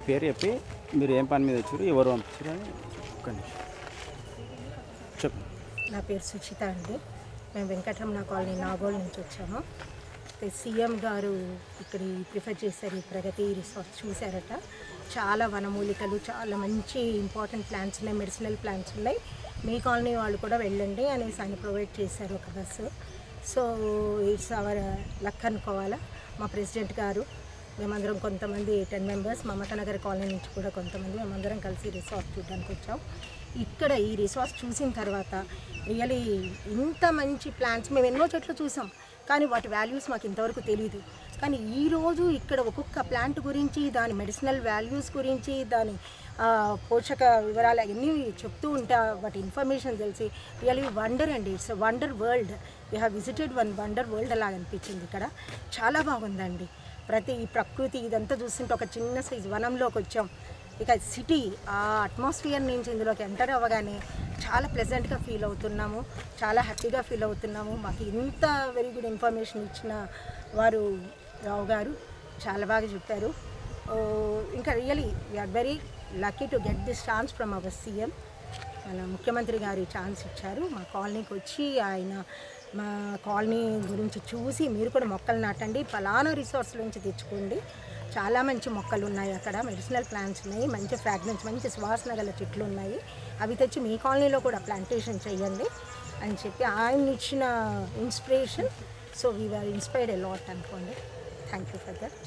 పేరు చెప్పి మీరు ఏం పని మీద వచ్చారు, ఎవరు పంపించారు అని ఒక్క నిమిషం చెప్పు. నా పేరు సుచిత అండి. మేము వెంకటరమణ కాలనీ నాగోల్ నుంచి వచ్చాము. సీఎం గారు ఇక్కడ ప్రిఫర్ చేశారు, ఈ ప్రగతి రిసార్ట్ చూశారట. చాలా వనమూలికలు, చాలా మంచి ఇంపార్టెంట్ ప్లాంట్స్ ఉన్నాయి, మెడిసినల్ ప్లాంట్స్ ఉన్నాయి. మీ కాలనీ వాళ్ళు కూడా వెళ్ళండి అనేసి ఆయన ప్రొవైడ్ చేశారు ఒక bus. So it's our luck అనుకోవాలా. మా ప్రెసిడెంట్ గారు, మేమందరం కొంతమంది 10 మెంబర్స్, మమతానగర్ కాలనీ నుంచి కూడా కొంతమంది, మేమందరం కలిసి రిసార్ట్ చూడడానికి వచ్చాం. ఇక్కడ ఈ రిసార్ట్ చూసిన తర్వాత రియలీ ఇంత మంచి ప్లాంట్స్ మేము ఎన్నో చెట్లు చూసాం, కానీ వాటి వాల్యూస్ మాకు ఇంతవరకు తెలియదు. కానీ ఈరోజు ఇక్కడ ఒక్కొక్క ప్లాంట్ గురించి, దాని మెడిసినల్ వాల్యూస్ గురించి, దాని పోషక వివరాలు అవన్నీ చెప్తూ ఉంటా, వాటి ఇన్ఫర్మేషన్ తెలిసి రియలీ వండర్ అండి. It's wonder world. We have visited one wonder world అలా అనిపించింది. ఇక్కడ చాలా బాగుందండి. ప్రతి ప్రకృతి ఇదంతా చూస్తుంటే ఒక చిన్న సైజు వనంలోకి వచ్చాం. ఇక సిటీ ఆ అట్మాస్ఫియర్ నుంచి ఇందులోకి ఎంటర్ అవ్వగానే చాలా ప్లెజెంట్గా ఫీల్ అవుతున్నాము, చాలా హ్యాపీగా ఫీల్ అవుతున్నాము. మాకు ఇంత వెరీ గుడ్ ఇన్ఫర్మేషన్ ఇచ్చిన వారు రావు గారు చాలా బాగా చెప్పారు. ఇంకా really we are very lucky to get this chance from our CM. మన ముఖ్యమంత్రి గారు ఛాన్స్ ఇచ్చారు. మా కాలనీకి వచ్చి ఆయన మా కాలనీ గురించి చూసి మీరు కూడా మొక్కలు నాటండి, ఫలానా రిసార్ట్స్ నుంచి తెచ్చుకోండి, చాలా మంచి మొక్కలు ఉన్నాయి అక్కడ, మెడిసినల్ ప్లాంట్స్ ఉన్నాయి, మంచి ఫ్రాగ్రెన్స్, మంచి సువాసన గల చెట్లు ఉన్నాయి, అవి తెచ్చి మీ కాలనీలో కూడా ప్లాంటేషన్ చేయండి అని చెప్పి ఆయన ఇచ్చిన inspiration. So we are inspired a lot అనుకోండి. Thank you for that.